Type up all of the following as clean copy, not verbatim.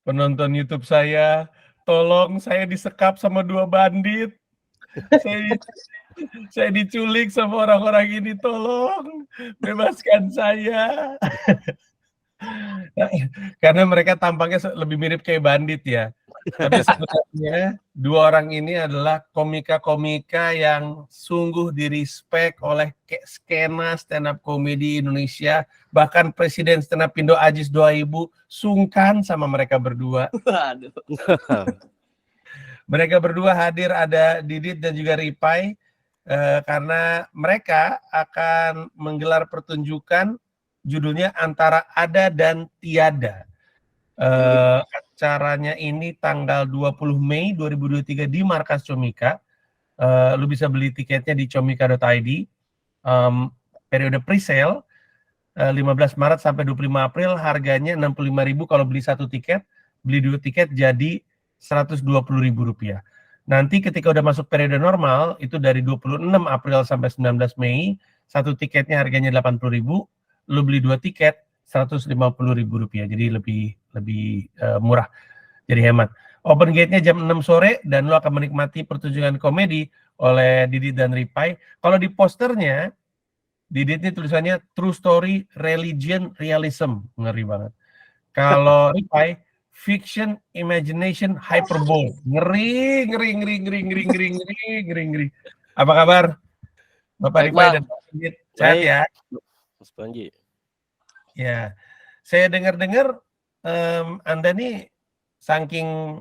penonton YouTube saya, tolong saya disekap sama 2 bandit. Saya saya diculik sama orang-orang ini, tolong bebaskan saya. Karena mereka tampaknya lebih mirip kayak bandit ya. Tapi sebenarnya 2 orang ini adalah komika-komika yang sungguh di-respect oleh skena stand up comedy Indonesia. Bahkan Presiden Stand Up Indo Ajis 2000 sungkan sama mereka berdua. Waduh. Mereka berdua hadir, ada Didit dan juga Ripai, karena mereka akan menggelar pertunjukan judulnya Antara Ada dan Tiada. Acaranya ini tanggal 20 Mei 2023 di Markas Comika. Lu bisa beli tiketnya di comika.id. Periode pre-sale 15 Maret sampai 25 April, harganya 65.000 kalau beli 1 tiket. Beli 2 tiket jadi Rp120.000. Nanti ketika udah masuk periode normal, itu dari 26 April sampai 19 Mei, 1 tiketnya harganya 80.000, lu beli 2 tiket Rp150.000, jadi lebih murah, jadi hemat. Open gate-nya jam 6 sore dan lu akan menikmati pertunjukan komedi oleh Didit dan Ripai. Kalau di posternya, Didit ini tulisannya True Story, Religion, Realism, ngeri banget. Kalau Ripai, Fiction, Imagination, Hyperbole. Ngeri. Apa kabar, Bapak Ripai dan Pak Didit? Sehat ya? Mas Panji. Ya, saya dengar-dengar Anda nih saking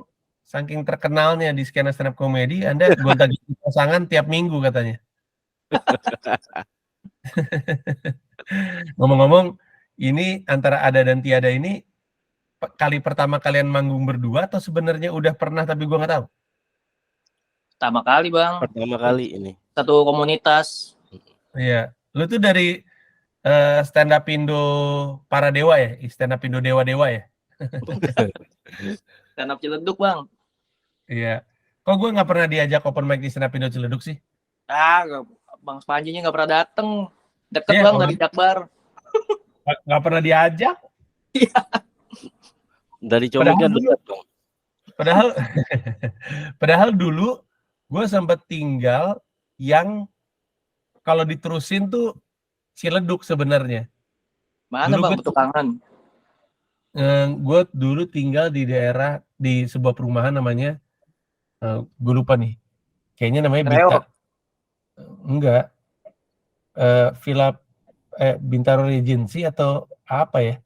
terkenalnya di skena stand up comedy, Anda gonta-ganti pasangan tiap minggu katanya. Ngomong-ngomong, ini Antara Ada dan Tiada ini kali pertama kalian manggung berdua atau sebenarnya udah pernah tapi gua nggak tahu? Pertama kali, Bang. Pertama kali ini. Satu komunitas. Iya. Lu tuh dari stand up Indo para dewa ya? Stand up Indo dewa-dewa ya? Stand up Ciledug, Bang. Iya. Kok gue nggak pernah diajak open mic di stand up Indo Ciledug sih? Bang Spanjinya nggak pernah dateng. Deket, Iya, Bang, dari Jakbar. Nggak pernah diajak. Dari Comika dekat dong. Padahal dulu gue sempat tinggal yang kalau diterusin tuh Ciledug sebenarnya. Mana Dulu Bang, betul kangen. Gue dulu tinggal di daerah, di sebuah perumahan namanya, gue lupa nih. Kayaknya namanya Bita. Enggak. Villa Bintaro Regency atau apa ya.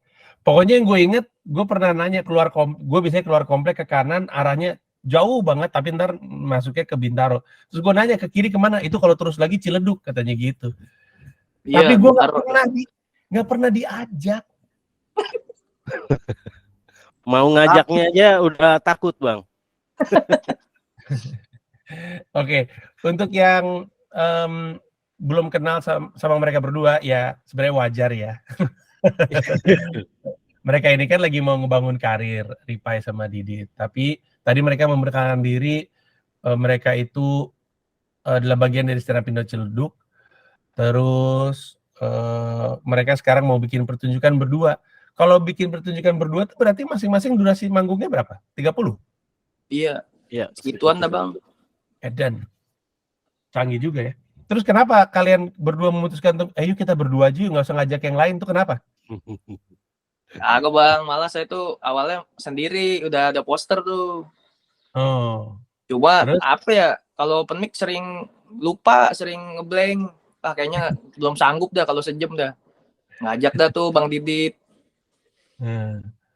Pokoknya yang gue inget, gue pernah nanya gue biasanya keluar komplek ke kanan, arahnya jauh banget, tapi ntar masuknya ke Bintaro. Terus gue nanya ke kiri kemana, itu kalau terus lagi Ciledug, katanya gitu. Iya, tapi gue nggak pernah diajak. Mau ngajaknya aja udah takut, Bang. Oke, untuk yang belum kenal sama mereka berdua, ya sebenarnya wajar ya. Mereka ini kan lagi mau ngebangun karir, Ripai sama Didit. Tapi tadi mereka memberkanakan diri, mereka itu adalah bagian dari stand up Indo Ciledug. Terus mereka sekarang mau bikin pertunjukan berdua. Kalau bikin pertunjukan berdua itu berarti masing-masing durasi manggungnya berapa? 30? Iya. Iya. Segituan dah, Bang. Edan. Canggih juga ya. Terus kenapa kalian berdua memutuskan untuk ayo kita berdua aja, nggak usah ngajak yang lain, tuh kenapa? Agak Bang, malah saya tuh awalnya sendiri, udah ada poster tuh. Oh. Coba apa ya, kalau open mic sering lupa, sering ngeblank. Kayaknya belum sanggup dah kalau sejam dah. Ngajak dah tuh Bang Didit.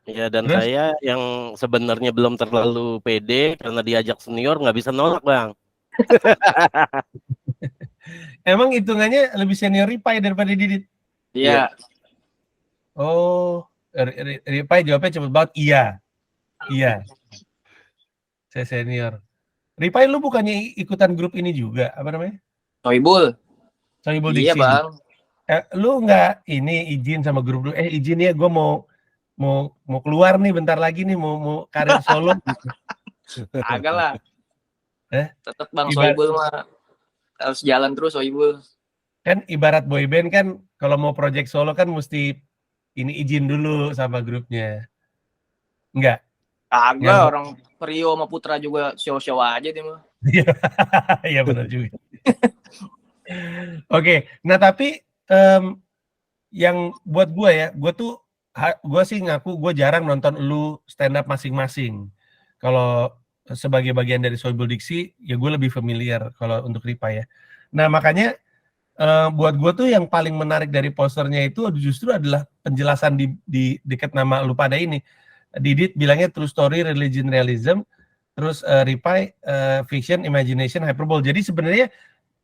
Ya, dan saya yang sebenarnya belum terlalu pede karena diajak senior nggak bisa nolak, Bang. Emang hitungannya lebih senior Ripai daripada Didit? Iya. Oh, Ripai jawabnya cepet banget. Iya. Saya senior. Ripai, lu bukannya ikutan grup ini juga? Apa namanya? Sohibul Diksi. Iya, Bang. Lu nggak ini izin sama grup lu? Izin ya, gue mau keluar nih bentar lagi nih, mau karir solo gitu. Agak lah. Tetap Bang Sohibul mah harus jalan terus Sohibul. Kan ibarat boyband kan, kalau mau project solo kan mesti ini izin dulu sama grupnya. Enggak? Agak Nganggur. orang Rio sama Putra juga show-show aja dia mah. Iya benar juga. Oke, nah tapi yang buat gue ya, gue sih ngaku gue jarang nonton lu stand up masing-masing. Kalau sebagai bagian dari Sohibul Diksi, ya gue lebih familiar kalau untuk Ripa ya. Nah makanya buat gue tuh yang paling menarik dari posternya itu justru adalah penjelasan di dekat nama lu pada ini. Didit bilangnya true story, religion, realism, terus Ripai fiction, imagination, hyperbole. Jadi sebenarnya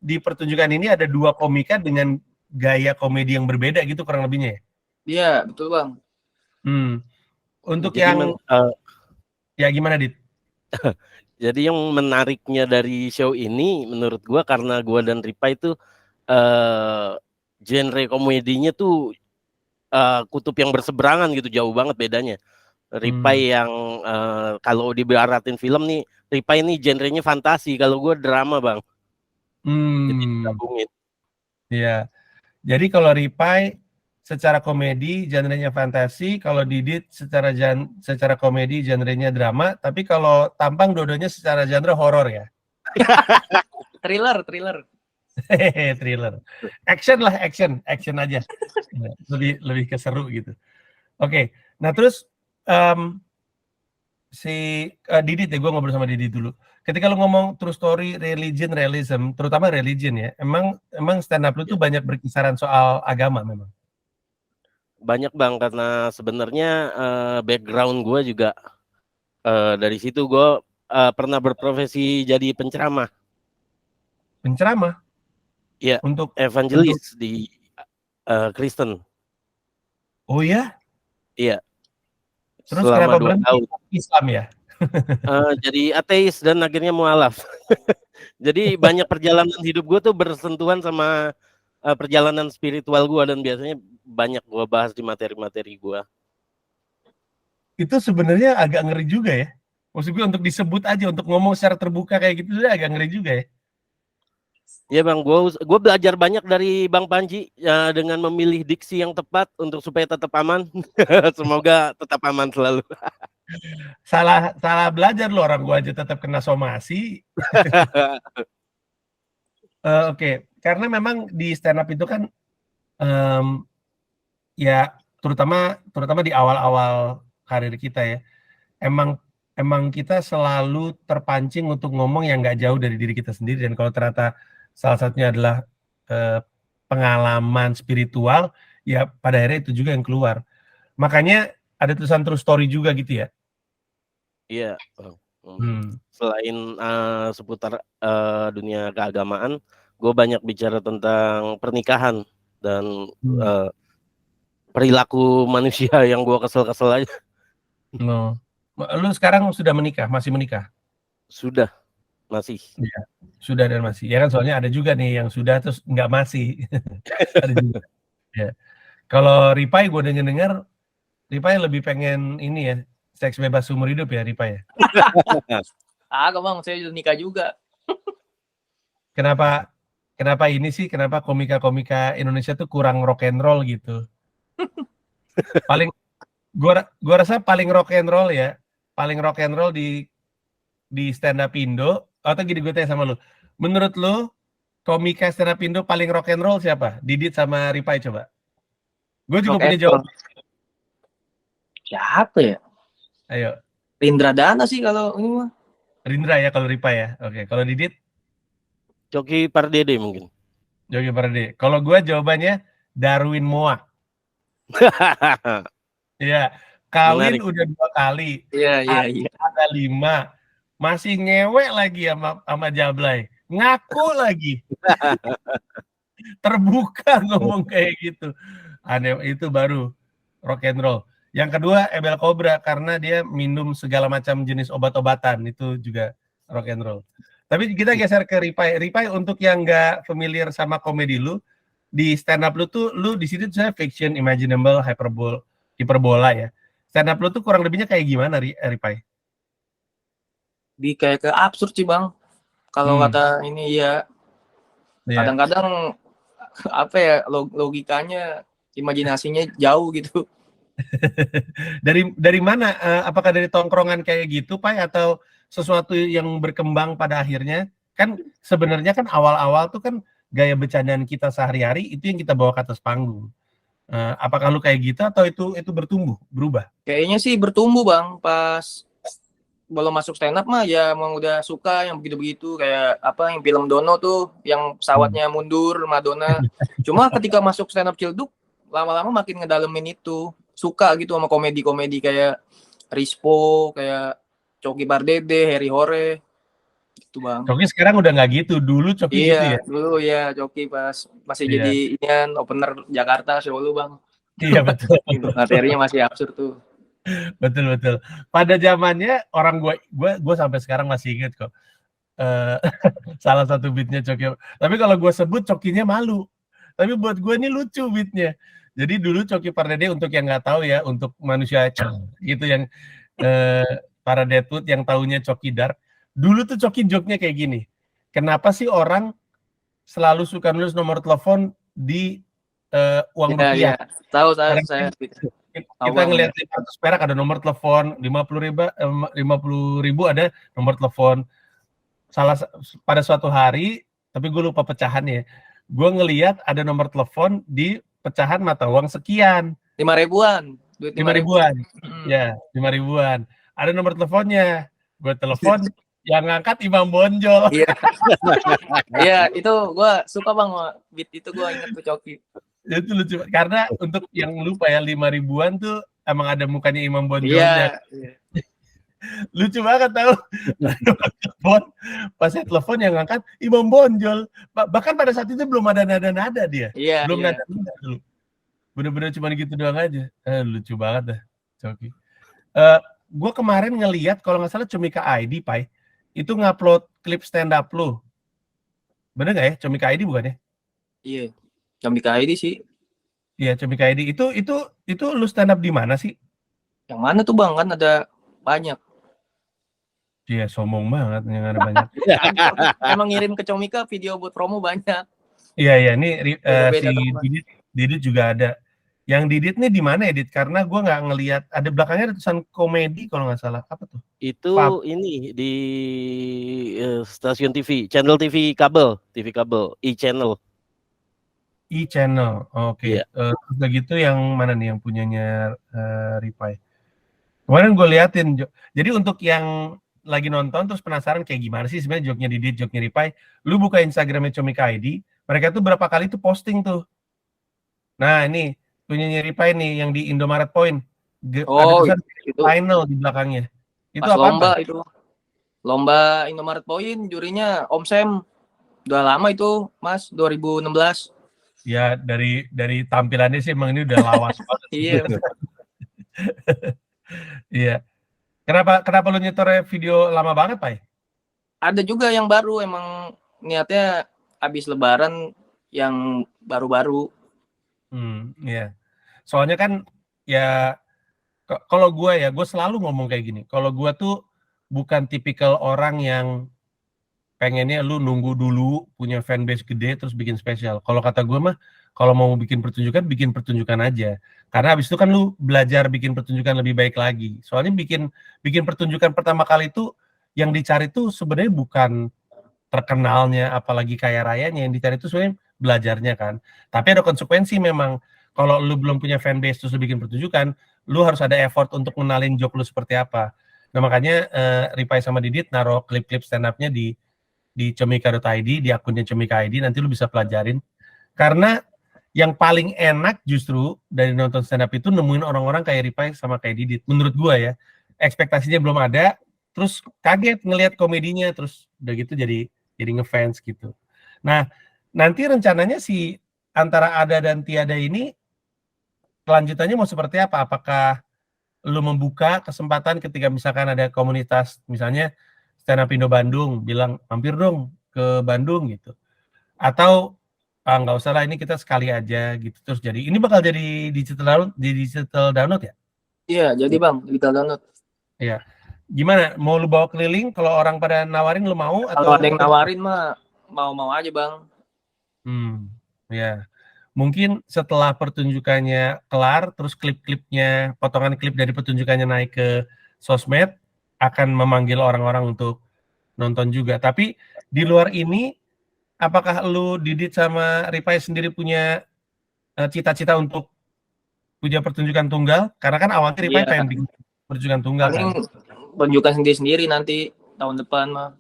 di pertunjukan ini ada dua komika dengan gaya komedi yang berbeda gitu kurang lebihnya ya. Iya, betul Bang. Untuk Jadi yang ya gimana Dit? Jadi yang menariknya dari show ini menurut gua karena gua dan Ripa itu genre komedinya tuh kutub yang berseberangan gitu, jauh banget bedanya. Ripa yang kalau dibaratin film nih, Ripa ini genrenya fantasi, kalau gua drama Bang. Jadi digabungin. Iya. Jadi kalau Ripai secara komedi genrenya fantasi, kalau Didit secara komedi genrenya drama, tapi kalau Tampang dua-duanya secara genre horor ya. Thriller. Thriller. Action lah, action aja. Lebih keseru gitu. Oke. Nah, terus si Didit ya, gue ngobrol sama Didit dulu. Ketika lu ngomong true story, religion, realism, terutama religion ya, emang stand up lu tuh banyak berkisaran soal agama memang. Banyak Bang, karena sebenarnya background gue juga dari situ gue pernah berprofesi jadi penceramah. Penceramah? Iya, Untuk evangelis di Kristen. Oh ya? Iya. Terus Selama kenapa 2 berhenti tahun. Islam ya? Jadi ateis dan akhirnya mualaf. Jadi banyak perjalanan hidup gue tuh bersentuhan sama perjalanan spiritual gue, dan biasanya banyak gue bahas di materi-materi gue. Itu sebenarnya agak ngeri juga ya. Maksud gue untuk disebut aja, untuk ngomong secara terbuka kayak gitu agak ngeri juga ya. Ya Bang, gue belajar banyak dari Bang Panji dengan memilih diksi yang tepat untuk supaya tetap aman. Semoga tetap aman selalu. Salah belajar loh, orang gua aja tetap kena somasi. Oke. Karena memang di stand up itu kan ya terutama di awal-awal karir kita ya, emang kita selalu terpancing untuk ngomong yang nggak jauh dari diri kita sendiri, dan kalau ternyata salah satunya adalah pengalaman spiritual, ya pada akhirnya itu juga yang keluar. Makanya ada tulisan true story juga gitu ya. Iya, selain seputar dunia keagamaan, gue banyak bicara tentang pernikahan dan perilaku manusia yang gue kesel-kesel aja. No. Lu sekarang sudah menikah? Masih menikah? Sudah, masih. Iya, sudah dan masih. Ya kan soalnya ada juga nih yang sudah terus nggak masih. Ada juga. Ya. Kalau Ripai gue dengar Ripai lebih pengen ini ya, seks bebas seumur hidup ya Ripai ya. Agak Bang, saya udah nikah juga. Kenapa ini sih? Kenapa komika-komika Indonesia tuh kurang rock and roll gitu? Paling gua rasa paling rock and roll ya, paling rock and roll di stand up Indo. Atau gini, gue tanya sama lu, menurut lu komika stand up Indo paling rock and roll siapa? Didit sama Ripai coba. Gue juga punya jawaban. Siapa ya? Ayo. Rindra Dana sih kalau ini mah. Rindra ya kalau Ripai ya. Oke, kalau Didit? Coki Pardede mungkin. Coki Pardede. Kalau gue jawabannya Darwin Moa. Iya, kawin udah 2 kali. Iya. Ada 5. Masih ngewek lagi sama Jablay. Ngaku lagi. Terbuka ngomong kayak gitu. Aneh, itu baru rock and roll. Yang kedua Ebel Cobra, karena dia minum segala macam jenis obat-obatan, itu juga rock and roll. Tapi kita geser ke Ripai. Ripai, untuk yang nggak familiar sama komedi lu, di stand up lu tuh, lu di situ saya fiction, imaginable, hiperbola ya. Stand up lu tuh kurang lebihnya kayak gimana, Ripai? Kayak ke absurd sih Bang. Kalau kata ini ya, kadang-kadang apa ya, logikanya, imajinasinya jauh gitu. Dari mana? Apakah dari tongkrongan kayak gitu, Pak, atau sesuatu yang berkembang pada akhirnya? Kan sebenarnya kan awal-awal tuh kan gaya bercandaan kita sehari-hari itu yang kita bawa ke atas panggung. Apakah lu kayak gitu atau itu bertumbuh, berubah? Kayaknya sih bertumbuh bang, pas belum masuk stand up mah ya emang udah suka yang begitu-begitu, kayak apa yang film Dono tuh yang pesawatnya mundur Madonna. Cuma ketika masuk stand up Cilduk lama-lama makin ngedalemin itu, suka gitu sama komedi-komedi kayak Rispo, kayak Coki Pardede, Harry Hore gitu bang. Coki sekarang udah nggak gitu, dulu Coki gitu ya? Iya dulu ya Coki pas masih Iya. jadi inian opener Jakarta show lu bang. Iya betul. Materinya masih absurd tuh. Betul. Pada zamannya orang gue sampai sekarang masih inget kok. Salah satu beatnya Coki. Tapi kalau gue sebut Cokinya malu. Tapi buat gue ini lucu beatnya. Jadi dulu Coki Pardede, untuk yang nggak tahu ya, untuk manusia gitu yang para Deadwood yang taunya Coki Dark. Dulu tuh Coki joke-nya kayak gini. Kenapa sih orang selalu suka nulis nomor telepon di uang rupiah? Tahu saya. Kita ngelihat 500 perak ada nomor telepon, 50.000 ada nomor telepon. Pada suatu hari, tapi gue lupa pecahannya. Gue ngelihat ada nomor telepon di pecahan mata uang sekian. 5.000-an. Duit 5.000-an. Ya, 5.000-an. Ada nomor teleponnya. Gue telepon, yang ngangkat Imam Bonjol. Iya. Iya, itu gue suka bang, beat itu gue inget tuh Coki. Itu lucu, karena untuk yang lupa ya, 5.000-an tuh emang ada mukanya Imam Bonjolnya. Iya. Lucu banget tau. Telepon, pas saya telepon yang ngangkat Imam Bonjol. Bahkan pada saat itu belum ada nada-nada dia. Iya. Belum nada-nada dulu. Bener-bener cuma gitu doang aja. Lucu banget dah, Coki. Gue kemarin ngeliat kalau nggak salah Comika ID, Pai, itu ngupload klip stand up lu. Bener nggak ya? Comika ID bukan ya? Iya. Comika ID sih. Iya, Comika ID. Itu lu stand up di mana sih? Yang mana tuh bang? Kan ada banyak. Iya, sombong banget yang ada banyak. Emang ngirim ke Comika video buat promo banyak. Iya, ini si Didit juga ada. Yang Didit nih di mana ya, Dit? Karena gue nggak ngelihat, ada belakangnya ada tulisan komedi kalau nggak salah. Apa tuh? Itu ini di stasiun TV, channel TV kabel, e-channel. E-channel, oke. Iya. Terus udah gitu yang mana nih yang punyanya Ripai? Kemarin gue liatin. Jadi untuk yang lagi nonton terus penasaran kayak gimana sih sebenarnya joknya Didit, joknya Ripai, lu buka Instagramnya Comika ID, mereka tuh berapa kali tuh posting tuh. Nah ini punyanya Ripai nih yang di Indomaret Point. Ada tulisan itu final di belakangnya. Itu pas apa? Lomba itu. Lomba Indomaret Point, jurinya Om Sam. Udah lama itu, Mas, 2016. Ya dari tampilannya sih emang ini udah lawas banget. Iya. Iya. Kenapa lu nyetor video lama banget, Pai? Ada juga yang baru, emang niatnya habis Lebaran yang baru-baru. Iya. Soalnya kan ya kalau gue selalu ngomong kayak gini. Kalau gue tuh bukan tipikal orang yang pengennya lu nunggu dulu punya fanbase gede terus bikin spesial. Kalau kata gue mah, kalau mau bikin pertunjukan aja. Karena habis itu kan lu belajar bikin pertunjukan lebih baik lagi. Soalnya bikin pertunjukan pertama kali itu yang dicari tuh sebenarnya bukan terkenalnya, apalagi kaya rayanya. Yang dicari itu sebenarnya belajarnya kan. Tapi ada konsekuensi memang. Kalau lu belum punya fanbase terus lu bikin pertunjukan, lu harus ada effort untuk mengenalin joke lu seperti apa. Nah makanya Ripai sama Didit naruh klip-klip stand up-nya di comika.id, di akunnya Comika ID, nanti lu bisa pelajarin. Karena yang paling enak justru dari nonton stand up itu nemuin orang-orang kayak Ripai sama kayak Didit. Menurut gua ya, ekspektasinya belum ada, terus kaget ngelihat komedinya, terus udah gitu jadi ngefans gitu. Nah, nanti rencananya si antara Ada dan Tiada ini kelanjutannya mau seperti apa? Apakah lu membuka kesempatan ketika misalkan ada komunitas, misalnya Stand Up Indo Bandung bilang mampir dong ke Bandung gitu, atau nggak usah lah, ini kita sekali aja gitu, terus jadi ini bakal jadi digital download ya? Iya, jadi bang digital download. Iya. Gimana? Mau lu bawa keliling? Kalau orang pada nawarin lu mau? Kalau ada yang nawarin mah mau aja bang. Ya. mungkin setelah pertunjukannya kelar, terus klip-klipnya, potongan klip dari pertunjukannya naik ke sosmed, akan memanggil orang-orang untuk nonton juga. Tapi di luar ini, apakah lu Didit sama Ripai sendiri punya cita-cita untuk punya pertunjukan tunggal? Karena kan awalnya Ripai Iya, pengen bikin pertunjukan tunggal kan. paling pertunjukan sendiri-sendiri nanti tahun depan mah.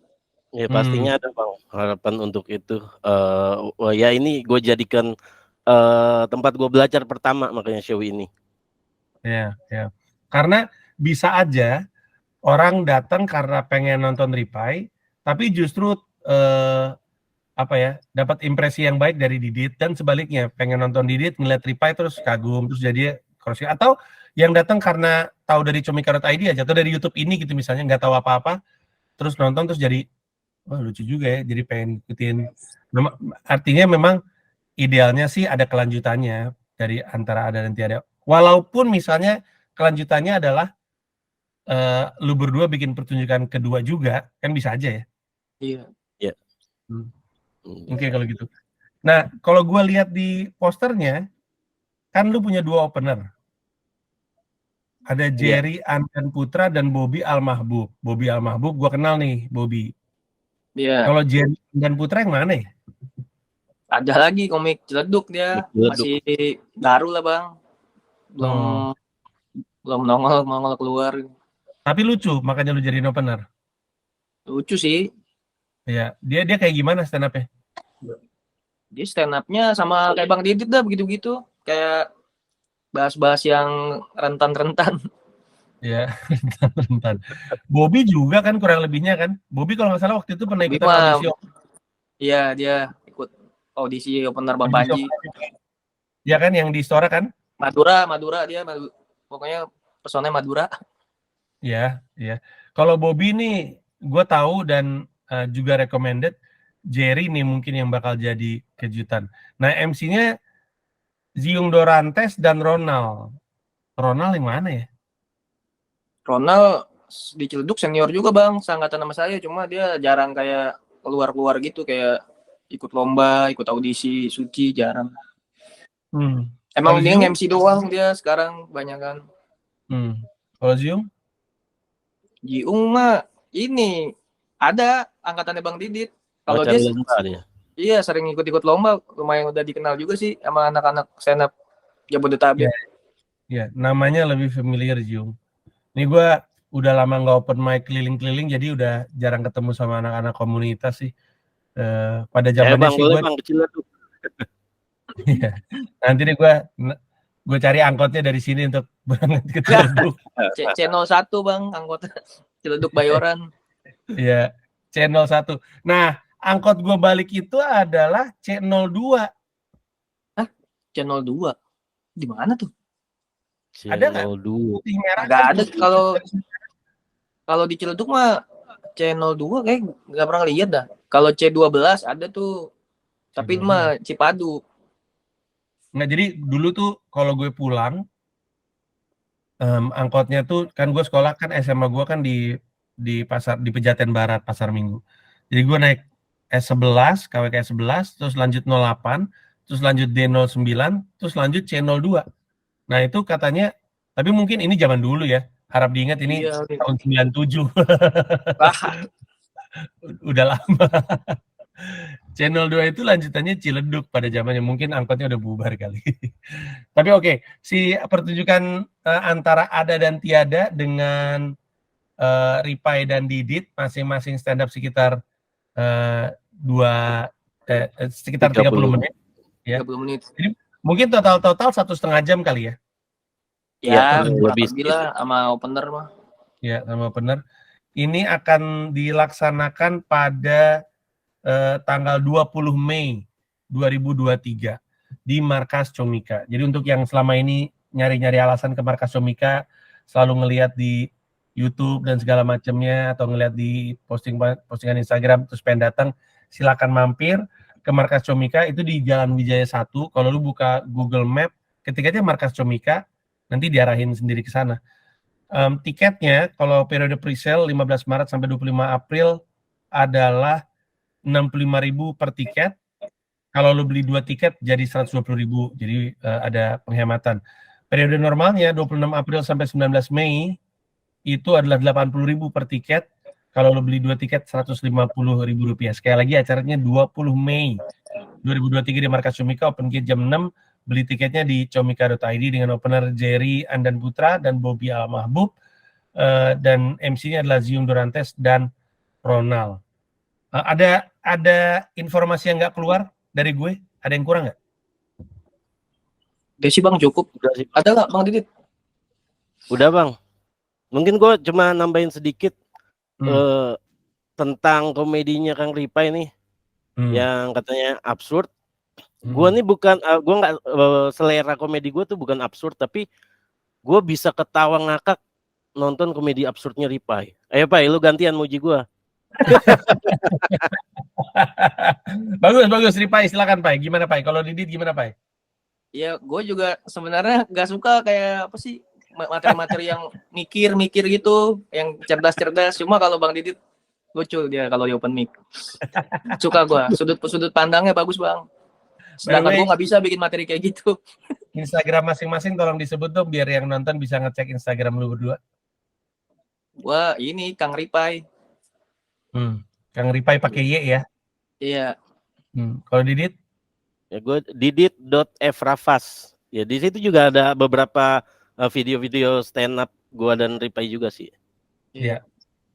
Ya pastinya ada bang harapan untuk itu. Ya ini gue jadikan tempat gue belajar pertama makanya show ini. Ya, ya. Karena bisa aja orang datang karena pengen nonton Ripai, tapi justru apa ya, dapat impresi yang baik dari Didit, dan sebaliknya pengen nonton Didit ngeliat Ripai terus kagum, terus jadi crossing, atau yang datang karena tahu dari comika.id aja atau dari YouTube ini gitu misalnya, nggak tahu apa-apa terus nonton terus jadi wah lucu juga ya, jadi pengen ikutin. Artinya memang idealnya sih ada kelanjutannya dari antara ada dan tiada, walaupun misalnya kelanjutannya adalah lu berdua bikin pertunjukan kedua juga, kan bisa aja ya. Iya. Oke, kalau gitu. Nah, kalau gue lihat di posternya, kan lu punya 2 opener. Ada Jerry Andan Putra dan Bobby Al-Mahbub. Bobby Al-Mahbub gue kenal nih, Bobby. Iya. Kalau Jerry Andan Putra yang mana ya? Ada lagi komik Ciledug dia. Masih baru lah bang. Belum nongol keluar. Tapi lucu, makanya lu jadi opener. Lucu sih. Ya, dia kayak gimana stand up-nya? Dia stand up-nya sama kayak Bang Didit dah begitu-begitu. Kayak bahas-bahas yang rentan-rentan. Ya, rentan. Bobby juga kan kurang lebihnya kan. Bobby kalau nggak salah waktu itu pernah ikutan audisi. Iya, dia ikut audisi opener Bang Panji. Ya kan, yang di Istora kan? Madura dia. Pokoknya personanya Madura. Ya, ya. Kalau Bobby nih, gue tahu dan juga recommended Jerry nih mungkin yang bakal jadi kejutan. Nah, MC-nya Ziung Dorantes dan Ronald. Ronald yang mana ya? Ronald di Ciledug senior juga bang, seangkatan sama saya, cuma dia jarang kayak keluar gitu, kayak ikut lomba, ikut audisi suci jarang. Emang dia MC doang dia sekarang banyak kan. Kalau Ziung mah ini ada angkatannya Bang Didit. Kalau dia iya sering ikut-ikut lomba, lumayan udah dikenal juga sih sama anak-anak stand up Jabodetabek. Ya, namanya lebih familiar Ziung. Ini gue udah lama nggak open mic keliling-keliling, jadi udah jarang ketemu sama anak-anak komunitas sih. Pada zamannya sih gue nanti deh gue cari angkotnya dari sini untuk berangkat ke Ciledug. Channel 1 bang, angkot Ciledug Bayoran. Iya, C01. Nah, angkot gue balik itu adalah C02. Hah? C02? Di mana tuh? Ada nggak? Nggak ada. Kalau di Ciledug mah C02 kayak nggak pernah lihat dah. Kalau C12 ada tuh, tapi mah Cipadu. Nggak, jadi dulu tuh kalau gue pulang, angkotnya tuh kan gue sekolah kan SMA gue kan di pasar di Pejaten Barat, Pasar Minggu. Jadi gue naik S11, KWK S11, terus lanjut 08, terus lanjut D09, terus lanjut C02. Nah itu katanya, tapi mungkin ini zaman dulu ya, harap diingat ini tahun 97. Udah lama. Channel 2 itu lanjutannya Ciledug pada zamannya, mungkin angkotnya udah bubar kali. Tapi oke, si pertunjukan antara Ada dan Tiada dengan Ripai dan Didit masing-masing stand up sekitar sekitar 30 menit ya. 30 menit. Jadi mungkin total 1,5 jam kali ya. Ya, lebih lah sama opener mah. Ya, sama opener. Ini akan dilaksanakan pada tanggal 20 Mei 2023 di Markas Comika. Jadi untuk yang selama ini nyari-nyari alasan ke Markas Comika, selalu ngelihat di YouTube dan segala macamnya, atau ngelihat di postingan Instagram terus pengen datang, silakan mampir ke Markas Comika. Itu di Jalan Wijaya 1. Kalau lu buka Google Map, ketik aja Markas Comika, nanti diarahin sendiri ke sana. Tiketnya kalau periode pre-sale 15 Maret sampai 25 April adalah 65.000 per tiket. Kalau lu beli 2 tiket jadi 120.000, jadi ada penghematan. Periode normalnya 26 April sampai 19 Mei itu adalah 80.000 per tiket. Kalau lu beli 2 tiket 150.000 rupiah. Sekali lagi acaranya 20 Mei 2023 di Markas Comika, open gate jam 6. Beli tiketnya di comika.id dengan opener Jerry Andan Putra dan Bobby Al Mahbub, dan MC-nya adalah Zium Durantes dan Ronald. Ada informasi yang nggak keluar dari gue? Ada yang kurang nggak? Udah sih Bang, cukup. Udah sih. Ada nggak Bang Didit? Udah Bang. Mungkin gue cuma nambahin sedikit tentang komedinya Kang Ripai nih, yang katanya absurd. Gue nih bukan, gue nggak, selera komedi gue tuh bukan absurd, tapi gue bisa ketawa ngakak nonton komedi absurdnya Ripai. Ayo Pai, lu gantian muji gue. Bagus Ripai, silakan Pai. Gimana Pai? Kalau Didit gimana Pai? Ya, gue juga sebenarnya nggak suka kayak apa sih materi-materi yang mikir-mikir gitu, yang cerdas-cerdas. Cuma kalau Bang Didit lucu dia kalau di open mic. Suka gue, sudut pandangnya bagus Bang. Sedangkan gue nggak bisa bikin materi kayak gitu. Instagram masing-masing tolong disebut dong biar yang nonton bisa ngecek Instagram lu berdua. Wah, ini Kang Ripai. Kang Ripai pakai Y ya? Iya. Kalau Didit? Ya gue didit.frafas. Ya di situ juga ada beberapa video-video stand up gue dan Ripai juga sih. Iya.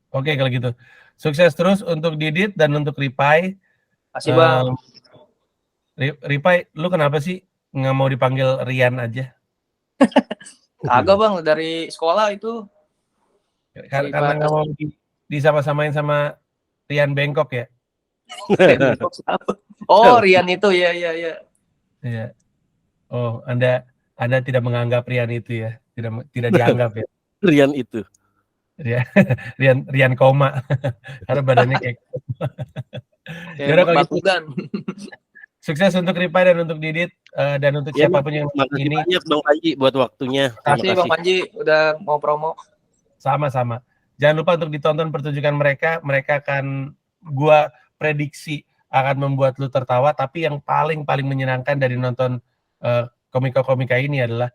Oke kalau gitu. Sukses terus untuk Didit dan untuk Ripai. Kasih Bang. Ripai, lu kenapa sih nggak mau dipanggil Rian aja? Kagak Bang, dari sekolah itu. Karena nggak mau disama-samain sama Rian Bangkok ya? Oh, Rian itu ya. Iya. Oh, Anda tidak menganggap Rian itu ya? Tidak dianggap ya? Rian itu. Rian koma. Karena badannya kayak Kayak bakugan. Sukses untuk Ripai dan untuk Didit, dan untuk siapapun yang ini. Banyak Bang Panji buat waktunya. Terima kasih Bang Panji udah mau promo. Sama-sama. Jangan lupa untuk ditonton pertunjukan mereka. Mereka akan, gua prediksi akan membuat lu tertawa. Tapi yang paling menyenangkan dari nonton komika-komika ini adalah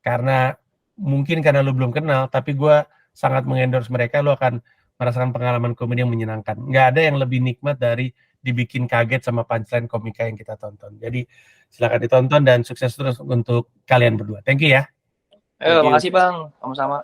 karena lu belum kenal, tapi gua sangat mengendorse mereka. Lu akan merasakan pengalaman komedi yang menyenangkan. Nggak ada yang lebih nikmat dari dibikin kaget sama punchline komika yang kita tonton. Jadi silakan ditonton dan sukses terus untuk kalian berdua. Thank you ya. Makasih Bang, sama-sama.